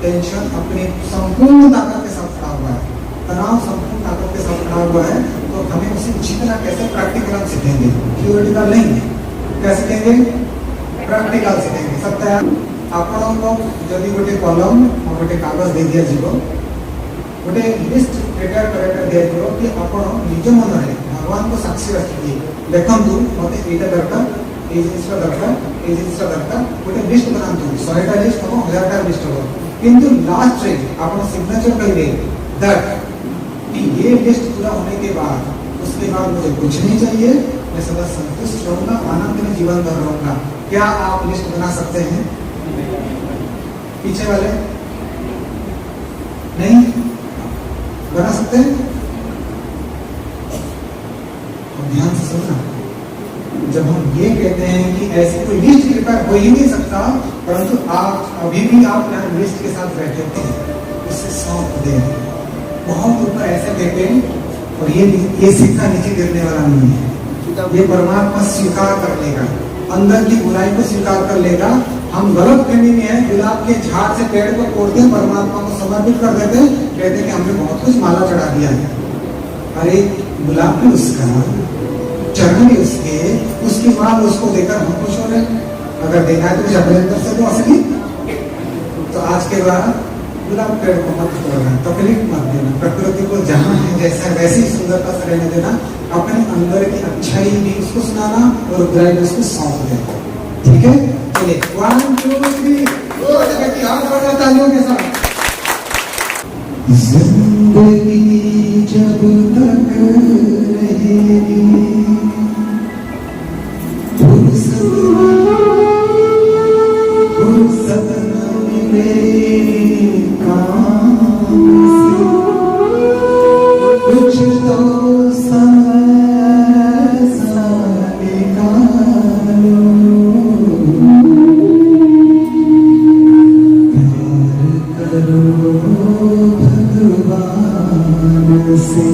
Tension अपनी संपूर्ण ताकत के साथ खड़ा हुआ है, तनाव संपूर्ण ताकत के साथ खड़ा हुआ है, तो हमें उसे जीतना कैसे प्रैक्टिकल सीखेंगे, थियोरिटिकल नहीं। क्या सीखेंगे? प्रैक्टिकल सीखेंगे। सब तैयार? आपको जदि गोटे कलम और गोटे कागज दे दिया जीव, गोटे लिस्ट प्रिपेयर कर दिया जीव कि आपण निज मन में भगवान को साक्षी रखिए, देखु मत यहाँ दरकार, ये जिनसा दरकार, ये जिनसा दरकार, गोटे लिस्ट बनातु, 100टा लिस्ट हम 1000टा लिस्ट हो, किंतु लास्ट रे आपण सिग्नेचर करेंगे दैट कि ये लिस्ट पूरा होने के बाद, उसके बाद मुझे कुछ नहीं चाहिए, मैं सदा संतुष्ट रहूंगा, आनंद में जीवन भर रहूंगा। क्या आप लिस्ट बना सकते हैं? पीछे वाले नहीं बना सकते? ध्यान से सुनना, जब हम ये कहते हैं कि ऐसी कोई लिस्ट प्रिपेयर हो ही नहीं सकता, परंतु आप अभी भी आप यहाँ लिस्ट के साथ बैठे थे, उसे सौंप दें। बहुत ऊपर ऐसे कहते हैं, और ये सिक्का नीचे गिरने वाला नहीं है, ये परमात्मा स्वीकार कर लेगा, अंदर की बुराई को स्वीकार कर लेगा। हम गलत फहमी में है, गुलाब के झाड़ से पेड़ को तोड़ते हैं, परमात्मा को समर्पित कर देते हैं, कहते हैं कि हमने बहुत कुछ माला चढ़ा दिया है। अरे गुलाब भी उसका, चरण भी उसके, उसकी माल उसको देकर हम खुश हो रहे हैं। अगर देखा है तो कुछ अपने अंदर से तो असली, तो आज के बाद गुलाब पेड़ को मत तोड़ना, तकलीफ मत देना, प्रकृति को जहाँ है जैसा वैसी सुंदरता से रहने देना, अपने अंदर की अच्छाई भी उसको सुनाना और बुराई भी उसको सौंप देना। ठीक है, चलिए 1 2 3 तालियों के साथ। जिंदगी जब तक रहेगी, फुर्सत न मिले काम से, कुछ तो समय सा निकालो, प्यार करो भगवान से।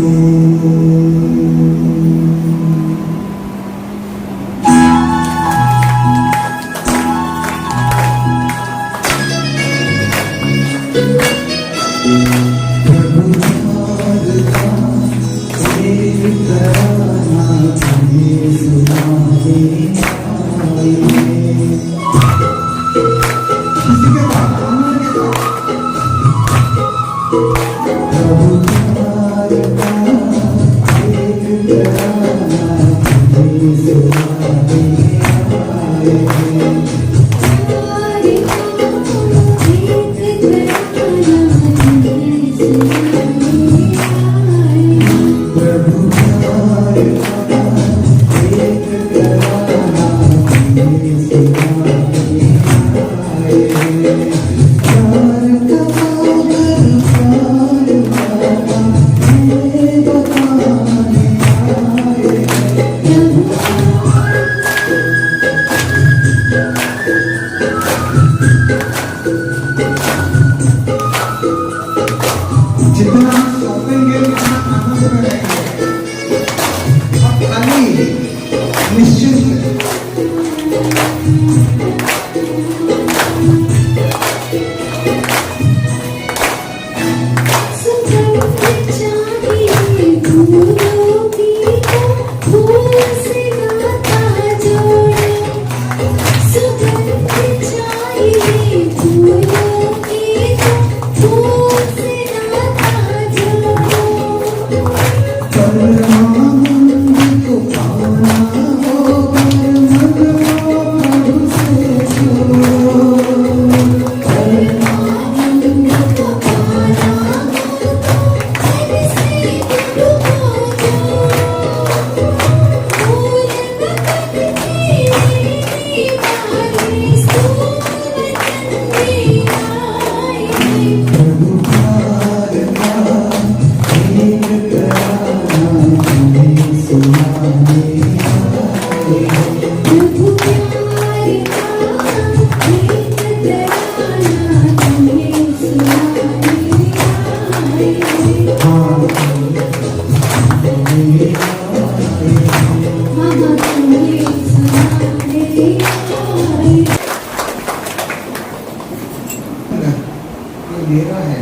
मेरा है,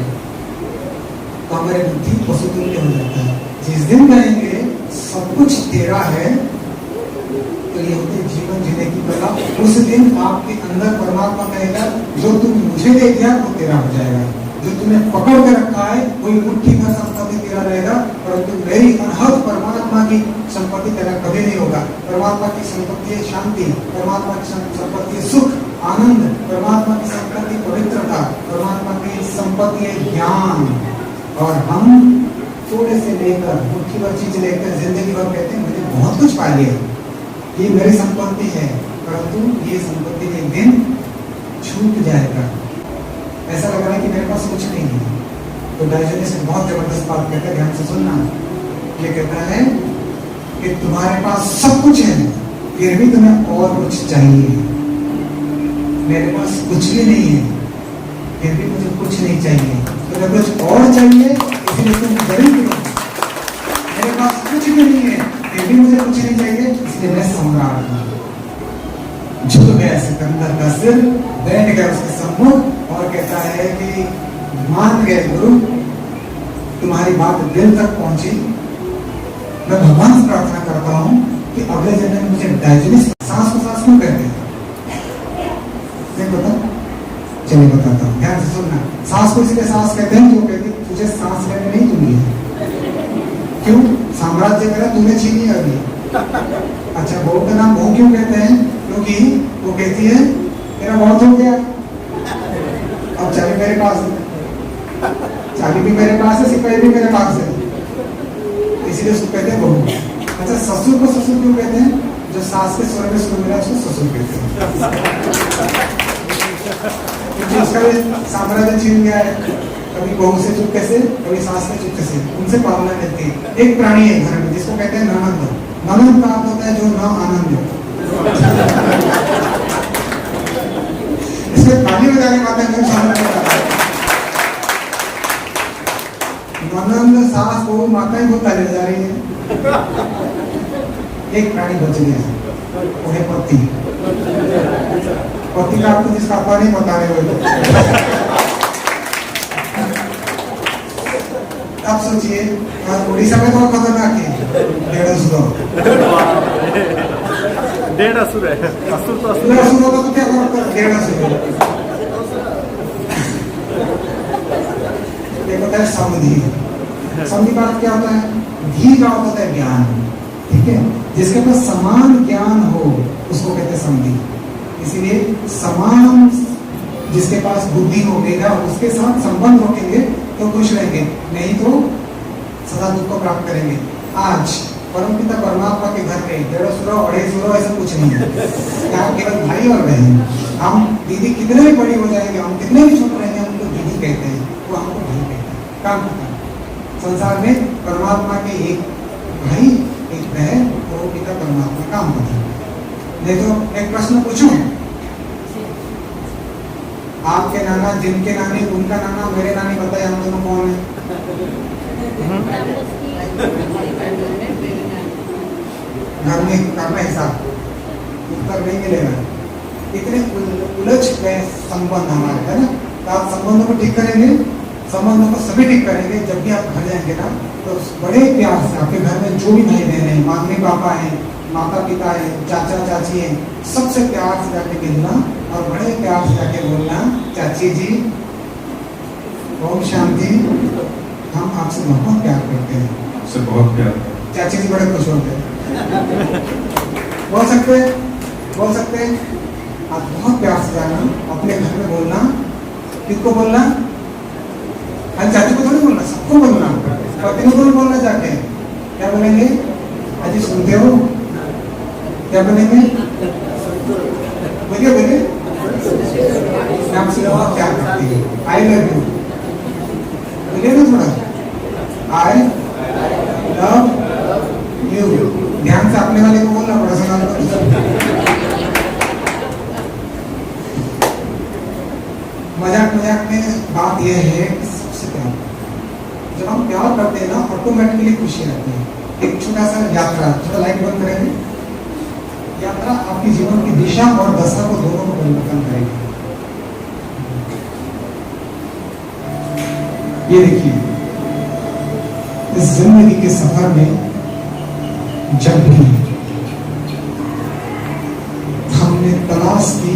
तो हमारी बुद्धि पशुतुल्य हो जाता है। जिस दिन कहेंगे सब कुछ तेरा है, तो ये होती है जीवन जीने की कला। उस दिन आपके अंदर परमात्मा कहेगा जो तुम मुझे दे दिया वो तेरा हो जाएगा, जो तुमने पकड़ के रखा है कोई मुट्ठी भर संपत्ति तेरा रहेगा, परंतु मेरी अनहद परमात्मा की संपत्ति तेरा कभी नहीं होगा। परमात्मा की संपत्ति है शांति, परमात्मा की संपत्ति है सुख आनंद, परमात्मा की संपत्ति पवित्रता, परमात्मा की संपत्ति है ज्ञान। और हम थोड़े से लेकर मुट्ठी भर चीज लेकर जिंदगी भर कहते हैं मुझे बहुत कुछ पा लिया, ये मेरी संपत्ति है, परंतु ये संपत्ति एक दिन छूट जाएगा। ऐसा लग रहा है कि मेरे पास कुछ नहीं है। तो डायोजनीस ने बहुत जबरदस्त बात कहता है, ध्यान से सुनना। ये कहता है कि तुम्हारे पास सब कुछ है, फिर भी तुम्हें और कुछ चाहिए। मेरे पास कुछ भी नहीं है, फिर भी मुझे कुछ नहीं चाहिए। तो जब कुछ और चाहिए इसलिए तुम गरीब हो। मेरे पास कुछ भी नहीं है, फिर भी मुझे कुछ नहीं चाहिए, इसलिए मैं सम्राट हूँ। झुक गया सिकंदर का सिर, बैठ गया उसके सम्मुख और कहता है कि मान गए गुरु, तुम्हारी बात दिल तक पहुंची। मैं भगवान से प्रार्थना करता हूँ कि अगले जन्म में मुझे डायोजनीस सांस को सांस क्यों कहते हैं? नहीं पता? चलिए बताता हूँ, ध्यान से सुनना। सांस को इसलिए सांस कहते हैं जो कहते तुझे सांस लेने नहीं दूंगी है। क्यों? साम्राज्य मेरा तूने छीनी अभी। अच्छा, बहू का नाम बहू क्यों कहते हैं? क्योंकि वो कहती है मेरा बहुत हो गया, अब चाबी मेरे पास है, चाबी भी मेरे पास है, सिपाही भी मेरे पास है, इसलिए उसको कहते हैं बहू। अच्छा, ससुर को ससुर क्यों कहते हैं? जो सास के स्वर में सुन मिला उसको ससुर कहते हैं, क्योंकि उसका भी साम्राज्य छीन गया है। कभी बहू से चुपके से, कभी सास से चुपके से, उनसे पावना मिलती है। एक प्राणी है घर में जिसको कहते हैं ननंद। ननंद का अर्थ होता है जो न आनंद हो। इसमें ताली बजाने वाले हैं समझ में आता है। ननंद सास बहू माताएं बहुत ताली बजा रही है। एक प्राणी बच गया, वो है पति। पति का आपको जिसका आपा नहीं बता रहे हो। आप सोचिए, उड़ीसा में तो खतरनाक है डेढ़ असुर है। असुर तो असुर होगा तो क्या करता है? डेढ़ असुर एक होता है समधि। समधि का अर्थ क्या होता है? धी का अर्थ होता है ज्ञान, ठीक है? जिसके पास समान ज्ञान हो उसको कहते हैं समधि। इसीलिए समान जिसके पास बुद्धि होगा उसके साथ संबंध रखेंगे तो खुश रहेंगे, नहीं तो सदा दुख को प्राप्त करेंगे। आज परमपिता परमात्मा के घर में डेढ़ सुरो अढ़े सुरो ऐसा कुछ नहीं है। यहाँ केवल भाई और बहन। हम दीदी कितने भी बड़ी हो जाएंगे, हम कितने भी छोटे रहेंगे, हम उनको दीदी कहते हैं, वो हमको भाई कहते हैं। काम करता है संसार में परमात्मा के एक भाई एक बहन और वो पिता परमात्मा काम करता है। नहीं तो एक प्रश्न पूछूं, आपके नाना जिनके नानी उनका नाना मेरे नानी बताए हम दोनों कौन है? घर में करना हिसाब उत्तर नहीं मिलेगा। इतने उलझ गए संबंध हमारे, है ना? तो आप संबंधों को ठीक करेंगे, संबंधों को सभी ठीक करेंगे। जब भी आप घर जाएंगे ना तो बड़े प्यार से आपके घर में जो भी भाई बहन है, मम्मी पापा है, माता पिता है, चाचा चाची है, सबसे प्यार से जाके मिलना और बड़े प्यार से जाके बोलना, चाची जी ओम शांति, हम आपसे बहुत प्यार करते हैं। आपसे बहुत प्यार। चाची जी बड़े खुश होते हैं। बोल सकते हैं, बोल सकते हैं। आप बहुत प्यार से जाना, अपने घर में बोलना। किसको बोलना? अरे चाची को थोड़ी बोलना, सबको बोलना। पत्नी को बोलना जाके क्या बोलेंगे? अजी सुनते हो? क्या बोलेंगे? बोलिए बोलिए। मैं आपसे बहुत प्यार करती हूँ, आई लव यू। बोलिए ना थोड़ा, आई लव यू। ध्यान से अपने वाले को बोलना पड़ा सुना। मजाक मजाक में बात यह है कि सबसे प्यार, जब हम प्यार करते हैं ना ऑटोमेटिकली खुशी आती है। एक छोटा सा यात्रा, थोड़ा लाइट बंद करेंगे। यात्रा आपके जीवन की दिशा और दशा को दोनों को परिवर्तन करेगी। ये देखिए, इस जिंदगी के सफर में जब भी हमने तलाश की,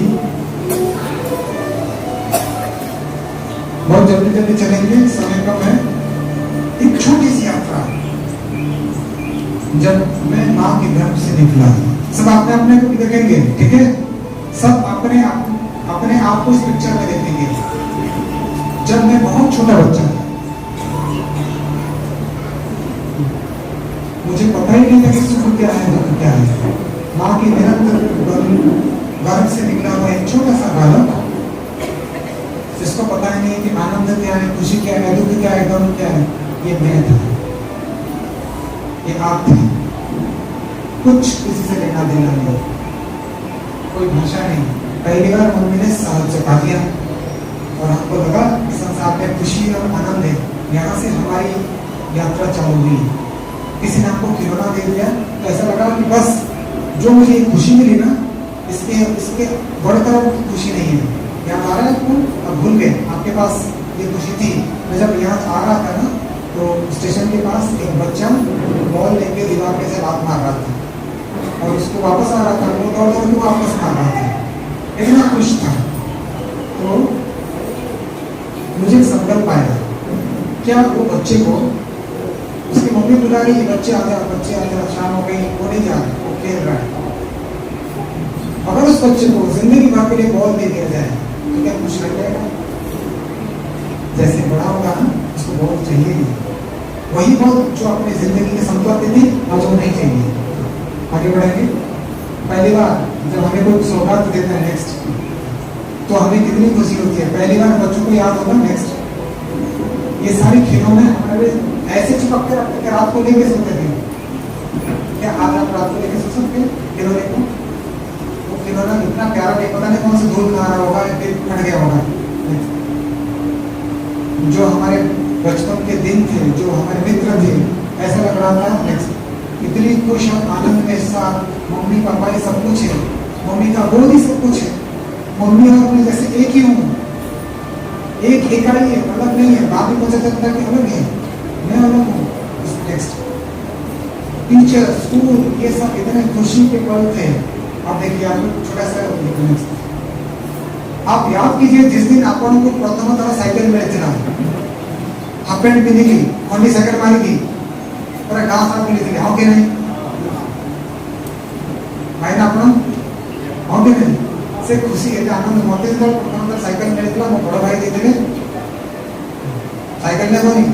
बहुत जल्दी जल्दी चलेंगे, समय कम है। एक छोटी सी यात्रा, जब मैं मां के गर्भ से निकला, सब अपने अपने को देखेंगे, ठीक है? सब अपने आप को इस पिक्चर में देखेंगे। जब मैं बहुत छोटा बच्चा था, मुझे पता ही नहीं था कि सुख क्या है, दुख क्या है। मां की निरंतर गर्भ से निकला हुआ एक छोटा सा बालक, जिसको पता ही नहीं कि आनंद क्या है, खुशी क्या है, दुख क्या है, गम क्या है। ये मैं था, ये आप थे। कुछ किसी से लेना देना नहीं, कोई भाषा नहीं। पहली बार मम्मी ने साथ जता दिया और हमको लगा कि संसार में खुशी और आनंद है, यहाँ से हमारी यात्रा चालू हुई। किसी ने हमको खिलौना दे दिया तो ऐसा लगा कि बस जो मुझे खुशी मिली ना, इसके बढ़कर खुशी नहीं है। यहाँ आ रहा है तो अब भूल गए, आपके पास ये खुशी थी। मैं जब यहाँ आ रहा था ना, तो स्टेशन के पास एक बच्चा बॉल लेके दीवार पे से लात मार रहा था और उसको वापस आ रहा था, वो दौड़ दौड़ के वापस मार रहा था, इतना खुश था। तो मुझे संकल्प आया, क्या वो बच्चे को, उसकी मम्मी बुला रही है, बच्चे आ जा, शाम हो गई, वो नहीं जा रहा, वो खेल रहा है। अगर उस बच्चे को जिंदगी भर के लिए बॉल दे दिया जाए तो क्या खुश रह जाएगा? जैसे बड़ा होगा ना, उसको बॉल चाहिए नहीं, वही बॉल जो अपनी जिंदगी के संपत्ति थी आज वो नहीं चाहिए। आगे बढ़ेंगे। पहली बार जब हमें कोई सौगात देता है नेक्स्ट, तो हमें कितनी खुशी होती है। पहली बार बच्चों को याद होगा नेक्स्ट। ये सारी खिलौने हमारे ऐसे चिपक के रखते कि रात को लेके सोते थे। क्या आज आप रात को लेके सो सकते खिलौने को? वो खिलौना इतना प्यारा नहीं, पता नहीं कौन से धूल खा रहा होगा, फिर फट गया होगा। जो हमारे बचपन के दिन थे, जो हमारे मित्र थे, ऐसा लग रहा था नेक्स्ट। इतनी खुश और आनंद के साथ मम्मी पापा ये सब कुछ है, मम्मी का गोद ही सब कुछ है। मम्मी और मैं जैसे एक ही हूँ, एक इकाई है, अलग नहीं है। बात भी पता चलता है कि अलग है, मैं अलग हूँ। नेक्स्ट टीचर, स्कूल, ये सब इतने खुशी के पल थे। अब देखिए, आप छोटा सा नेक्स्ट, आप याद कीजिए जिस दिन आपको प्रथम तरह साइकिल मिलेगा, हाफ पैंट पिंधी थी, खंडी साइकिल मारी थी, पूरा गांव साफ मिली थी, हाँ कि नहीं भाई ना? अपना हाँ कि नहीं? से खुशी है, आनंद मत प्रथम तरह साइकिल मिलेगा। मो बड़ भाई देते साइकिल ने बनी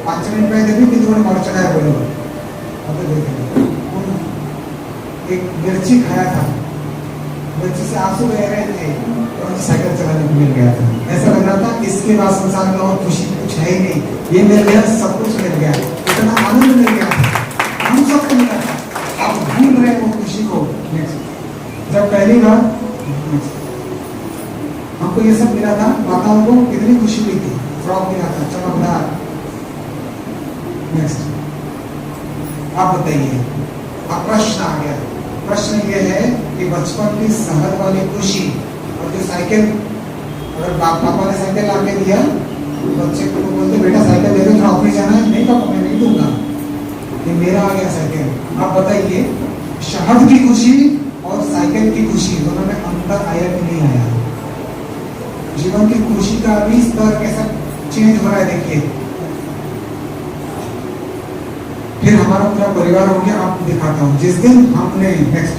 5 मिनट में देवी कि तुम्हें मर चढ़ाया बोलो। एक मिर्ची खाया था, मिर्ची से आंसू बह रहे थे, और साइकिल चलाने को मिल गया था। ऐसा लग रहा था इसके बाद संसार में और खुशी कुछ है ही नहीं, ये मिल गया, सब कुछ मिल गया, इतना आनंद मिल गया, हम सबको मिला था। आप भूल रहे वो खुशी को। जब पहली बार हमको ये सब मिला था, माताओं को कितनी खुशी हुई थी, फ्रॉक मिला था चमकदार। नेक्स्ट आप बताइए, अब प्रश्न आ गया। प्रश्न ये है कि बचपन की सहज वाली खुशी और जो साइकिल, अगर पापा ने साइकिल ला के दिया, बच्चे को बोलते बेटा साइकिल ले लो, तो ऑफिस जाना है, नहीं पापा मैं नहीं दूंगा, ये मेरा आ गया साइकिल। आप बताइए, शहद की खुशी और साइकिल की खुशी दोनों में अंतर आया कि नहीं आया? जीवन की खुशी का भी स्तर कैसा चेंज हो रहा है, देखिए। फिर हमारा पूरा परिवार हो गया। आपको दिखाता हूँ, जिस दिन हमने नेक्स्ट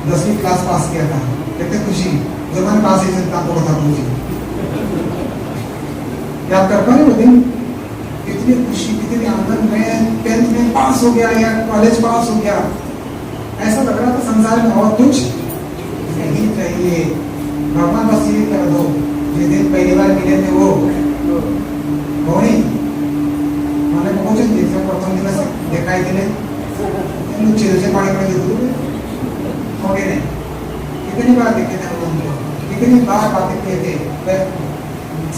10वीं क्लास पास किया था, कितनी खुशी, जब मैंने पास ही चलता आपको बता मुझे याद कर पाए वो दिन, कितनी खुशी, कितनी आनंद। में 10th में पास हो गया या कॉलेज पास हो गया, ऐसा लग रहा था संसार में और कुछ नहीं चाहिए, भगवान बस ये कर दो। जिस दिन पहली बार मिले थे वो नहीं मैंने पहुंचे प्रथम दिवस देखाई दिले से पानी पड़े हो गए, कितनी बार देखे थे हम लोग, कितनी बार बातें किए थे,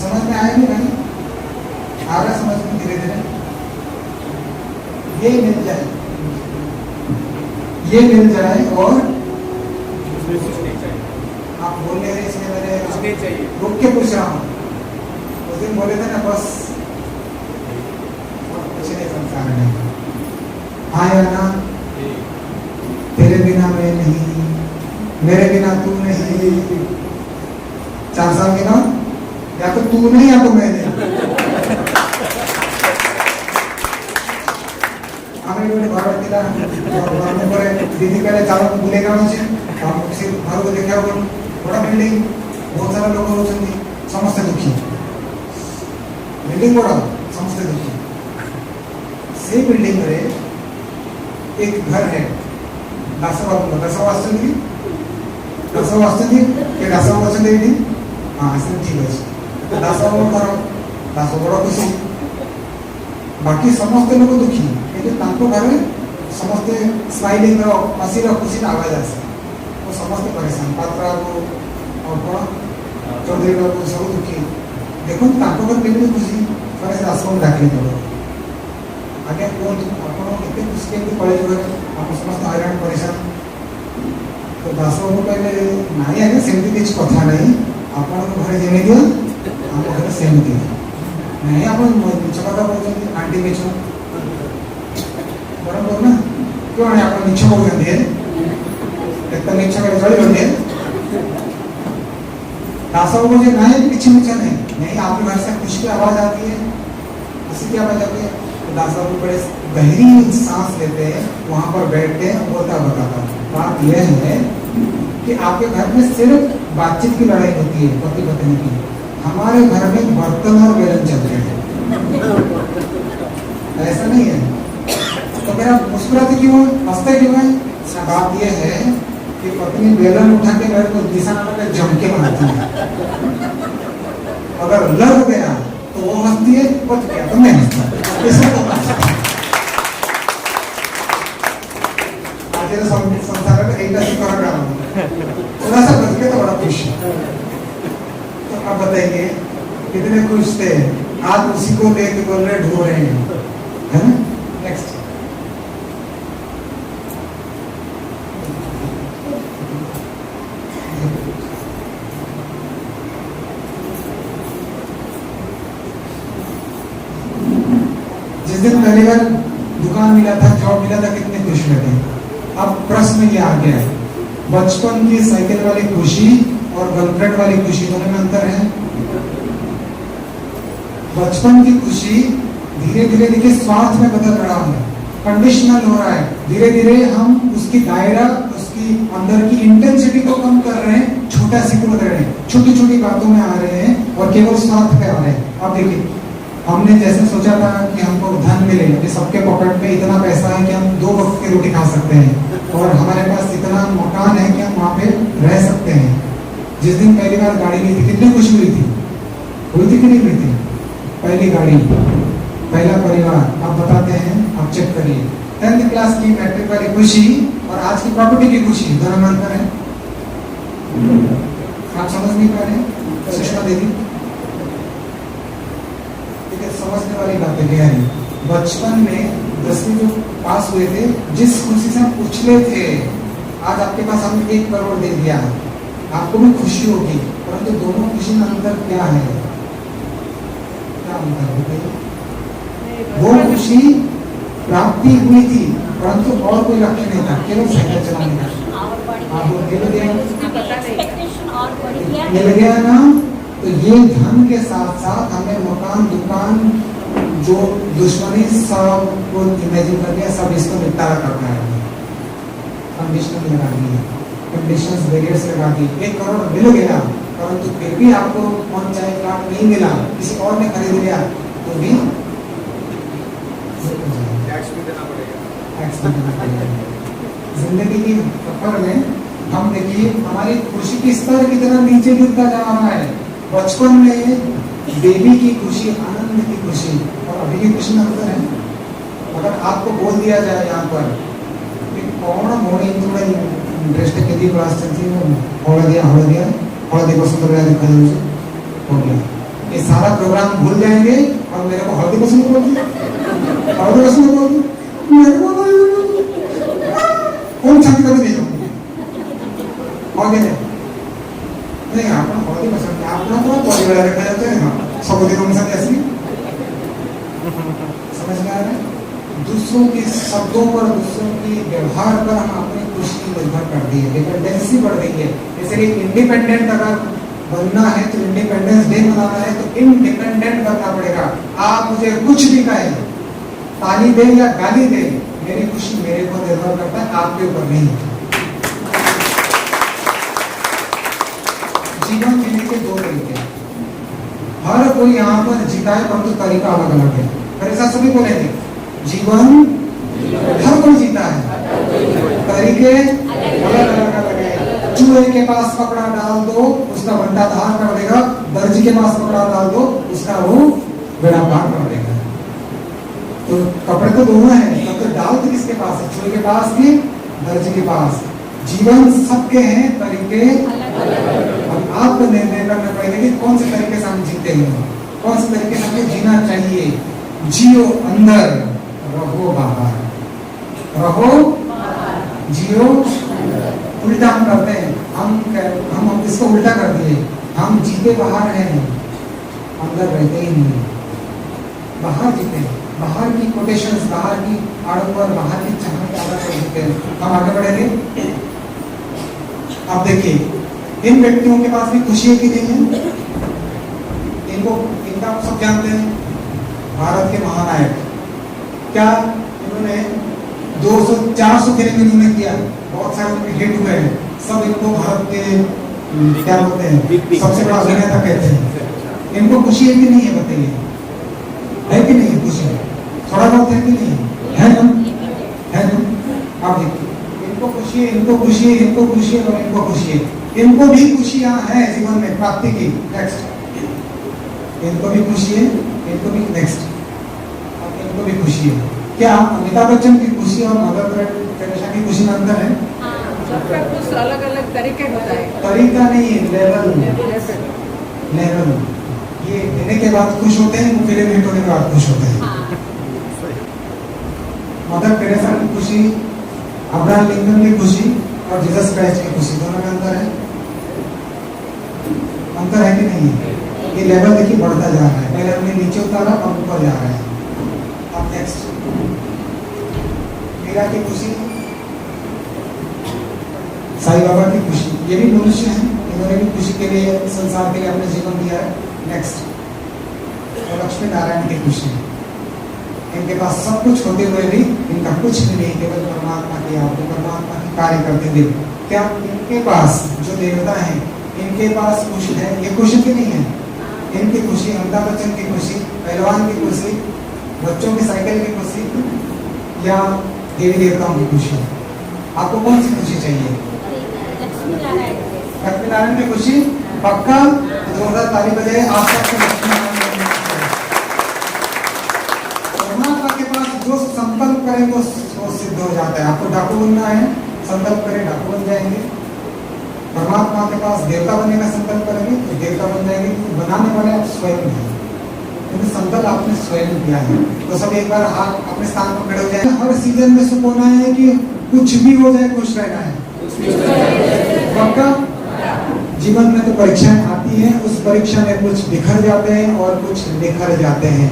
समझ में आया नहीं भाई? आ रहा समझ में धीरे धीरे। ये मिल जाए, ये मिल जाए और आप बोल रहे हैं, इसमें मैंने रुक के पूछ रहा हूँ, उस दिन बोले थे ना, बस कुछ नहीं संसार में, हाँ या ना, तेरे बिना मैं नहीं, मेरे बिना तू नहीं। 4 साल के बाद या तो तू नहीं या तो मैं नहीं। আমি বলে ঘর দিলাম, ঘর করে দিদি পেলে চালক ভুলে গেছে, সে ঘরକୁ ଦେଖିବାକୁ ବଡ଼ ବିଲ୍ଡିଂ, ବହୁତ ସାରା ଲୋକ ରହୁଛନ୍ତି, ସମସ୍ତେ ଦୁଃଖୀ, ବିଲ୍ଡିଂ ବଡ଼, ସମସ୍ତେ ଦୁଃଖୀ। ସେ ବିଲ୍ଡିଂ ରେ एक घर है, ଦାସବାବୁ ଆସୁଛନ୍ତି, ଦାସବାବୁ ଆସୁଛନ୍ତି, କିଏ ଦାସବାବୁ ଅଛନ୍ତି ଏଇଠି? ହଁ ଆସିଲେ, ଠିକ ଅଛି। ଦାସବାବୁ ଘର, ଦାସ ବଡ଼ ଖୁସି, ବାକି ସମସ୍ତେ ଲୋକ ଦୁଃଖୀ। ତାଙ୍କ ଘରେ ସମସ୍ତେ ସ୍ମାଇଲିଂ ର ହସିର ଖୁସିର ଆବାଜ ଆସେ, ସମସ୍ତେ ପରେଶାନ, ପାତ୍ର ବାବୁ ଆଉ କଣ ଚୌଧୁରୀ ବାବୁ ସବୁ ଦୁଃଖୀ। ଦେଖନ୍ତୁ ତାଙ୍କ ଘରେ କେମିତି ଖୁସି, ଥରେ ସେ ଦାସବାବୁ ଡାକିଲେ ଦେବ, ଆଜ୍ଞା କୁହନ୍ତୁ ଆପଣ ଏତେ ଖୁସି କେମିତି କଳିଯୁଗରେ, ଆପଣ ସମସ୍ତେ ହଇରାଣ ପରେଶାନ। ତ ଦାସବାବୁ କହିଲେ, ନାଇଁ ଆଜ୍ଞା ସେମିତି କିଛି କଥା ନାହିଁ, ଆପଣଙ୍କ ଘରେ ଯେମିତି ଆମ ଘରେ ସେମିତି। ନାଇଁ ଆପଣ ମିଛ କଥା କହୁଛନ୍ତି, ଆଣ୍ଟି ମିଛ बराबर ना, क्यों है आप नीचे हो गए हैं, इतना नीचे का चढ़ गए हैं। दासों मुझे नहीं पीछे नीचे नहीं, आपके घर से खुशी की आवाज आती है, हंसी की आवाज आती है। तो दासों को बड़े गहरी सांस लेते हैं, वहां पर बैठते हैं, बताता बात यह है कि आपके घर में सिर्फ बातचीत की लड़ाई होती है, पति पत्नी की, हमारे घर में बर्तन और बेलन चलते हैं, ऐसा नहीं है। तो मेरा मुस्कुराते क्यों, हंसते क्यों है? बात यह है कि पत्नी बेलन उठा के मेरे को निशाना लगा जम के मारती है, अगर लग गया तो वो हंसती है, बच गया तो मैं हंसता। आज ये संसार में एक ऐसी कर रहा हूँ, थोड़ा सा बच गया तो बड़ा खुश। तो अब बताइए कितने खुश थे, आज उसी को लेके बोल रहे ढो रहे हैं, है ना? नेक्स्ट दिन पहली बार दुकान मिला था, जॉब मिला था, कितने खुश थे। अब प्रश्न ये आ गया है, बचपन की साइकिल वाली खुशी और गर्लफ्रेंड वाली खुशी दोनों में अंतर है। बचपन की खुशी धीरे धीरे देखिए स्वार्थ में बदल रहा है, कंडीशनल हो रहा है, धीरे धीरे हम उसकी दायरा, उसकी अंदर की इंटेंसिटी को कम कर रहे हैं, छोटा सिकुड़ रहे हैं, छोटी छोटी बातों में आ रहे हैं और केवल स्वार्थ पे आ रहे हैं। अब देखिए हमने जैसे सोचा था कि हमको धन मिलेगा, कि सबके पॉकेट में इतना पैसा है कि हम 2 वक्त की रोटी खा सकते हैं, और हमारे पास इतना मकान है कि हम वहाँ पे रह सकते हैं। जिस दिन पहली बार गाड़ी ली थी, कितनी खुशी हुई थी कि नहीं हुई थी? पहली गाड़ी, पहला परिवार, आप बताते हैं, आप चेक करिए। 10th क्लास की मैट्रिक वाली खुशी और आज की प्रॉपर्टी की खुशी, दोनों में अंतर है। आप समझ नहीं पा रहे? सुषमा दीदी समझने वाली बात है। गहरी बचपन में 10वीं जो पास हुए थे, जिस खुशी से हम उछले थे, आज आपके पास हमने 1 करोड़ दे दिया, आपको भी खुशी होगी, परंतु दोनों खुशी में अंतर क्या है? क्या अंतर है? वो खुशी प्राप्ति हुई थी, परंतु और कोई लक्ष्य नहीं था, केवल साइकिल चलाने का। आप मिल गया ना, तो ये धन के साथ साथ हमें मकान, दुकान, जो दुश्मनी सब को इमेजिन करके सब इसको निपटारा करना है। कंडीशन लगा दी, कंडीशंस बैरियर्स लगा दी। 1 करोड़ मिल गया, परंतु फिर भी आपको कौन चाहे प्लाट नहीं मिला, किसी और ने खरीद लिया, तो भी टैक्स भी देना पड़ेगा। जिंदगी की सफर में हम देखिए हमारी खुशी की स्तर कितना नीचे गिरता जा रहा है। बचपन में बेबी की खुशी, आनंद की खुशी और अभी की खुशी में अंतर है। अगर आपको बोल दिया जाए यहाँ पर कि कौन मोड़ी इंटरेस्ट कितनी क्लास चलती है, हल्दी पसंद हो गया, ये सारा प्रोग्राम भूल जाएंगे और मेरे को हल्दी पसंद बोल दिया, कौन छाती कभी नहीं जाऊंगी नहीं, आप हल्दी पसंद है, आप परिवार रखा जाते हैं, सहोदरों के साथ ऐसे समझ में आ रहा है? दूसरों के शब्दों पर, दूसरों के व्यवहार पर हम अपनी खुशी निर्भर कर दी है, डिपेंडेंसी बढ़ गई है। इसलिए इंडिपेंडेंट अगर बनना है तो इंडिपेंडेंस डे मनाना है तो इंडिपेंडेंट बनना पड़ेगा। आप मुझे कुछ भी कहें, ताली दे या गाली दे, मेरी खुशी मेरे को निर्भर करता है, आपके ऊपर नहीं। जीवन जीने के दो तरीके, हर कोई यहाँ पर जीता है परंतु तरीका अलग अलग है। फिर ऐसा सभी बोलेंगे, जीवन हर कोई जीता है, तरीके अलग अलग है। चूहे के पास कपड़ा डाल दो, उसका बंटा धार कर देगा, दर्जी के पास कपड़ा डाल दो, उसका वो बेड़ा पार कर देगा। तो कपड़े तो दोनों हैं, तो डाल तो किसके पास है, चूहे के पास कि दर्जी के पास? जीवन सबके हैं, तरीके अब आपको निर्णय करना पड़ेगा कि कौन से तरीके से हम जीते हैं, कौन से तरीके से हमें जीना चाहिए। जियो अंदर, रहो बाहर, रहो जियो। उल्टा हम करते हैं, हम इसको उल्टा कर दिए, हम जीते बाहर हैं, अंदर रहते ही नहीं, बाहर जीते हैं। बाहर की कोटेशंस, बाहर की आड़ों, बाहर की चाहत ज्यादा कर देते हैं। हम आगे बढ़ेंगे। अब देखिए, इन व्यक्तियों के पास भी खुशी है कि नहीं है? इनका आप सब जानते हैं, भारत के महानायक। क्या इन्होंने 200-400 फिल्म इन्होंने किया, बहुत सारे उनके हिट हुए हैं, सब इनको भारत के क्या बोलते हैं, सबसे बड़ा अभिनेता कहते हैं। इनको खुशी है कि नहीं है? बताइए, है कि नहीं खुशी? थोड़ा बहुत है कि नहीं है? ना, है ना? आप देखिए, इनको खुशी है, इनको खुशी है, इनको खुशी है और इनको खुशी है। इनको भी खुशियां हैं जीवन में प्राप्ति की। नेक्स्ट, इनको भी खुशी है, इनको भी नेक्स्ट, इनको भी खुशी है। क्या अमिताभ बच्चन की खुशी और मदर टेरेसा की खुशी में अंतर है? सबका कुछ अलग अलग तरीके होता है। तरीका नहीं है, लेवल। ये देने के बाद खुश होते हैं, वो फिल्म हिट होने के बाद खुश होते हैं। मदर टेरेसा की खुशी, अब्राहम लिंकन की खुशी और जीसस क्राइस्ट की खुशी, दोनों में अंतर है। अंतर है कि नहीं है? ये लेवल देखिए बढ़ता जा रहा है, पहले हमने नीचे उतारा, अब ऊपर जा रहा है। अब नेक्स्ट, मीरा की खुशी, साईं बाबा की खुशी, ये भी मनुष्य हैं, इन्होंने भी खुशी के लिए, संसार के लिए अपने जीवन दिया है। नेक्स्ट, और लक्ष्मी नारायण की खुशी, इनके पास सब कुछ होते हुए भी इनका कुछ भी नहीं, केवल परमात्मा की आज्ञा, परमात्मा की कार्य करते हुए। क्या इनके पास जो देवता हैं, इनके पास खुशी है? ये खुशी की नहीं है? इनकी खुशी, अमिताभ बच्चन की खुशी, पहलवान की खुशी, बच्चों की साइकिल की खुशी या देवी देवताओं की खुशी? आपको कौन सी खुशी चाहिए? लक्ष्मी नारायण की खुशी पक्का? जोरदार ताली बजाए आप सबके लक्ष्मी नारायण। परमात्मा के पास जो संकल्प करे वो सिद्ध हो जाता है। आपको डाकू बनना है, संकल्प करें डाकू बन जाएंगे। परमात्मा के पास देवता बनने का संकल्प करेंगे तो देवता बन जाएंगे। बनाने वाले आप स्वयं हैं, क्योंकि संकल्प आपने स्वयं किया है। तो सब एक बार हाथ अपने स्थान पर खड़े हो जाए। हर सीजन में सुख होना है कि कुछ भी हो जाए खुश रहना है? पक्का? जीवन में तो परीक्षाएं आती हैं, उस परीक्षा में कुछ बिखर जाते हैं और कुछ निखर जाते हैं।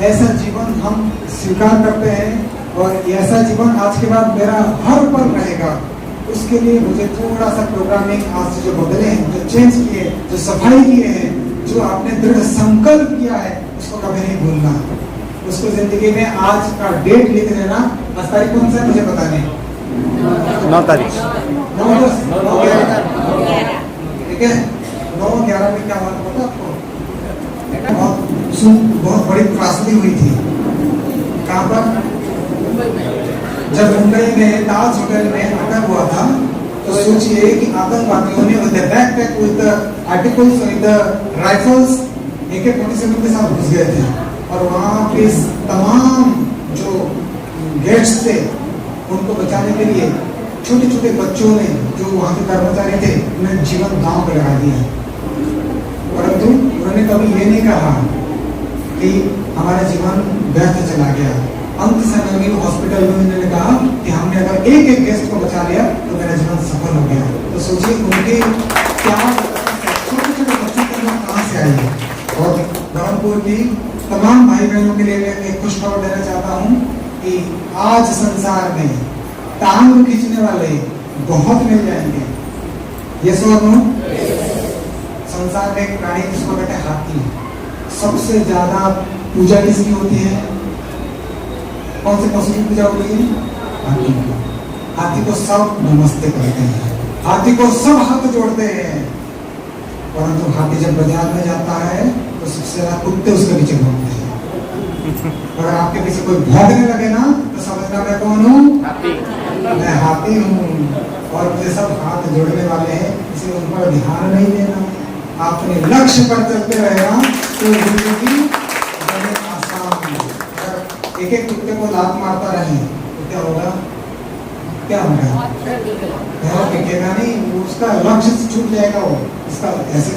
ऐसा जीवन हम स्वीकार करते हैं और ऐसा जीवन आज के बाद मेरा हर पल रहेगा। उसके लिए मुझे थोड़ा सा प्रोग्रामिंग आज से जो बदले हैं, जो चेंज किए, जो सफाई किए हैं, जो आपने दृढ़ संकल्प किया है, उसको कभी नहीं भूलना। उसको जिंदगी में आज का डेट लिख देना। आज तारीख कौन सा है मुझे पता नहीं। 9 तारीख 9/10 ठीक है। 9/11 में क्या हुआ पता आपको? बहुत बड़ी त्रासदी हुई थी। कहाँ पर? जब मुंबई में ताज होटल में अटैक हुआ था, तो सोचिए कि आतंकवादियों ने with the backpack, with the articles, with the rifles, AK-47 के साथ घुस गए थे और वहाँ पे तमाम जो गेट्स थे उनको बचाने के लिए छोटे छोटे बच्चों ने, जो वहाँ के कर्मचारी थे, उन्हें जीवन दांव पे लगा दिया। परंतु उन्होंने कभी ये नहीं कहा कि हमारा जीवन व्यर्थ चला गया। अंत समय में हॉस्पिटल में उन्होंने कहा कि हमने अगर एक एक गेस्ट को बचा लिया तो मेरा जीवन सफल हो गया। तो सोचिए उनके क्या छोटे छोटे बच्चों के लोग कहाँ से आए। और धर्मपुर की तमाम भाई बहनों के लिए मैं एक खुश खबर देना चाहता हूँ कि आज संसार में टांग खींचने वाले बहुत मिल जाएंगे। ये सुनो, संसार में एक प्राणी जिसको कहते हैं हाथी। सबसे ज्यादा पूजा किसकी होती है? कौन से पशु की पूजा होती है? हाथी की। हाथी को सब नमस्ते करते हैं, हाथी को सब हाथ जोड़ते हैं। परंतु हाथी जब बाजार में जाता है तो सबसे ज्यादा कुत्ते उसके पीछे घूमते हैं। अगर आपके पीछे कोई भागने लगे ना तो समझना मैं कौन हूँ? मैं हाथी हूँ। और मुझे सब हाथ जोड़ने वाले हैं, इसलिए उन पर ध्यान नहीं देना। अपने लक्ष्य पर चलते रहेगा तो जिंदगी बड़े आसान है। अगर एक एक कुत्ते को लात मारता रहे तो क्या होगा? क्या होगा? टिकेगा नहीं, उसका लक्ष्य से छूट जाएगा। वो इसका ऐसे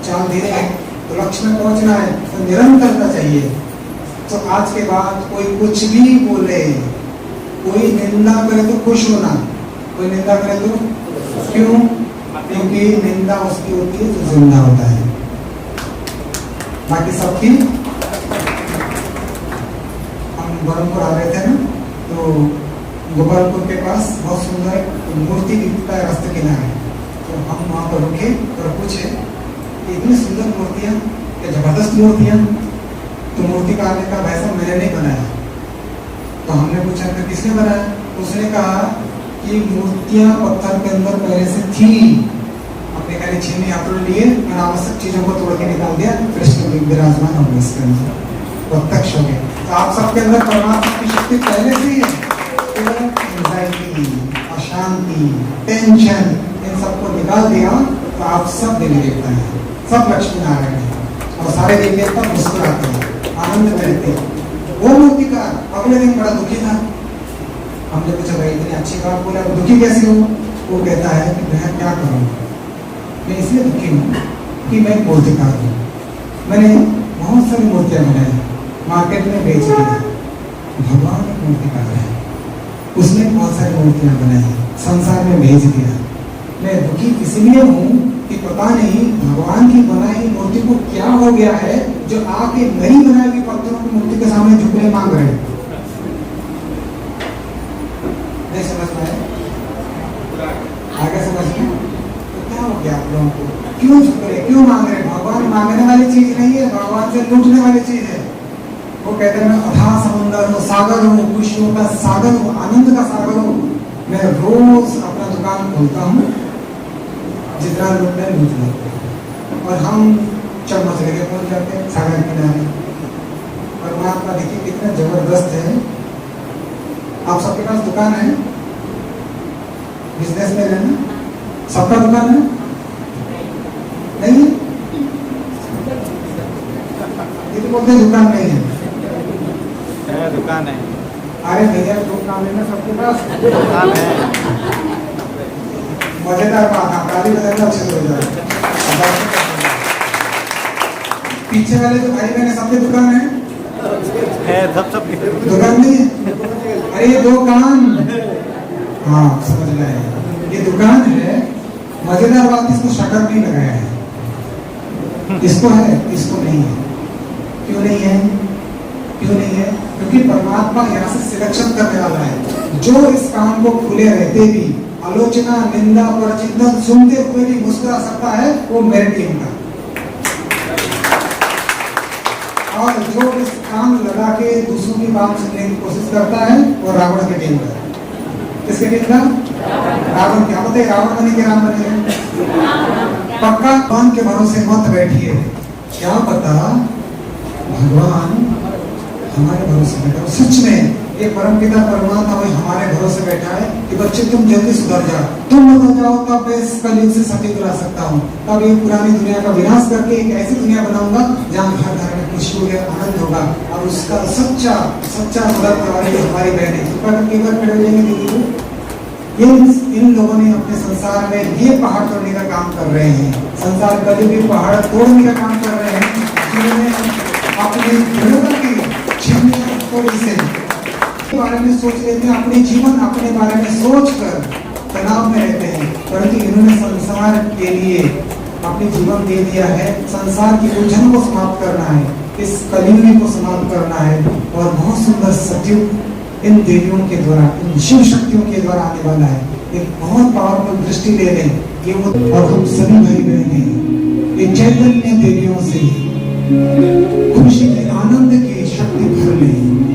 चाल दे रहे हैं तो लक्ष्य में पहुंचना है तो निरंतरता चाहिए। तो आज के बाद कोई कुछ भी बोले, कोई निंदा करे तो खुश होना, कोई निंदा करे तो क्यों? क्योंकि निंदा उसकी होती है जो जिंदा होता है, बाकी सबकी। हम बरमपुर आ रहे थे ना, तो गोपालपुर के पास बहुत सुंदर मूर्ति दिखता है रास्ते किनारे। तो हम वहाँ पर रुके और पूछे कि इतनी सुंदर मूर्तियाँ, क्या जबरदस्त मूर्तियाँ। तो मूर्तिकार ने कहा भाई साहब मैंने नहीं बनाया। तो हमने पूछा कि किसने बनाया? तो उसने कहा कि मूर्तियाँ पत्थर के अंदर पहले से थी, अपने खाली छीने हाथों लिए अनावश्यक चीजों को तोड़ के निकाल दिया, कृष्ण विराजमान हो गए इसके अंदर, प्रत्यक्ष हो गए। तो आप सबके अंदर परमात्मा की शक्ति पहले से ही है। एंजाइटी, अशांति, टेंशन, इन सबको निकाल दिया तो आप सब देवी देवता हैं, सब लक्ष्मी नारायण हैं और सारे देवी देवता मुस्कुराते हैं, आनंद करते हैं। वो मूर्तिकार अगले दिन बड़ा दुखी था। हमने पूछा भाई इतनी अच्छी बात बोला, दुखी कैसे हो? वो कहता है कि मैं क्या करूँ, मैं इसलिए दुखी हूँ कि मैं मूर्तिकार हूँ। मैंने बहुत सारी मूर्तियाँ बनाई, मार्केट में बेच दी। भगवान एक मूर्तिकार है, उसने बहुत सारी मूर्तियाँ बनाई, संसार में भेज दिया। मैं दुखी इसलिए हूँ कि पता नहीं भगवान की बनाई मूर्ति को क्या हो गया है जो आके नई बनाई हुई पत्थरों की मूर्ति के सामने झुकने मांग रहे हैं? नहीं समझ पाए? आगे समझ में तो क्या हो गया आप लोगों को? क्यों झुक रहे, क्यों मांग रहे? भगवान मांगने वाली चीज नहीं है, भगवान से लूटने वाली चीज है। वो कहते हैं मैं अथाह समुद्र हूँ, सागर हूँ, खुशियों का सागर हूँ, आनंद का सागर हूँ। मैं रोज अपना दुकान खोलता हूँ, जितना लूटना है लूट लेते, और हम चम्मच लेके पहुंच जाते हैं सागर किनारे। परमात्मा देखिए कितना जबरदस्त है। आप सबके पास दुकान है, बिजनेस में रहना, सबका दुकान है नहीं? ये तो बोलते हैं दुकान नहीं है। दुकान है। अरे भैया दुकान है ना सबके पास? दुकान है। मजेदार बात है, ताली बजाना अच्छे से हो जाए। पीछे वाले जो भाई बहन सबके दुकान है? सब दुकान नहीं है? अरे ये दुकान, हाँ समझ रहे हैं, ये दुकान है। मजेदार बात, इसको शटर नहीं लगाया है। इसको है, इसको नहीं है। क्यों नहीं है? क्यों नहीं है? क्योंकि परमात्मा यहाँ से सिलेक्शन करने वाला है। जो इस काम को खुले रहते भी आलोचना, निंदा और चिंतन सुनते हुए भी मुस्कुरा सकता है, वो मेरे टीम का। और जो इस काम लगा के दूसरों की बात सुनने की कोशिश करता है, वो रावण की टीम का। किसके टीम का? रावण। क्या बताइए, रावण बने के राम बने? पक्का भगवान के भरोसे मत बैठिए। क्या पता भगवान हमारे भरोसे बैठा। सच में ये परमपिता परमात्मा हमारे भरोसे बैठा है कि बच्चे तुम जल्दी सुधर जाओ, तुम बदल जाओ, तब मैं इस कलयुग से सत्य दिला सकता हूँ। तब ये पुरानी दुनिया का विनाश करके एक ऐसी दुनिया बनाऊंगा जहाँ घर घर में खुशी होगा, आनंद होगा, और उसका सच्चा सच्चा मदद करवाने हमारी बहनें। ये इन लोगों ने अपने संसार में ये पहाड़ तोड़ने का काम कर रहे हैं। संसार कलयुग के पहाड़ तोड़ने का काम कर रहे हैं, जिन्होंने अपनी दृढ़ता की छिपलियां थोड़ी से बारे में सोच लेते हैं, अपने जीवन अपने बारे में सोच कर तनाव में रहते हैं। परंतु इन्होंने संसार के लिए अपने जीवन दे दिया है। संसार की उलझन को समाप्त करना है, इस कलयुग को समाप्त करना है, और बहुत सुंदर सतयुग इन देवियों के द्वारा, इन शिव शक्तियों के द्वारा आने वाला है। एक बहुत पावरफुल दृष्टि ले लें ये वो, और हम सभी भाई बहन ये चैतन्य देवियों से खुशी की, आनंद की शक्ति भर लें।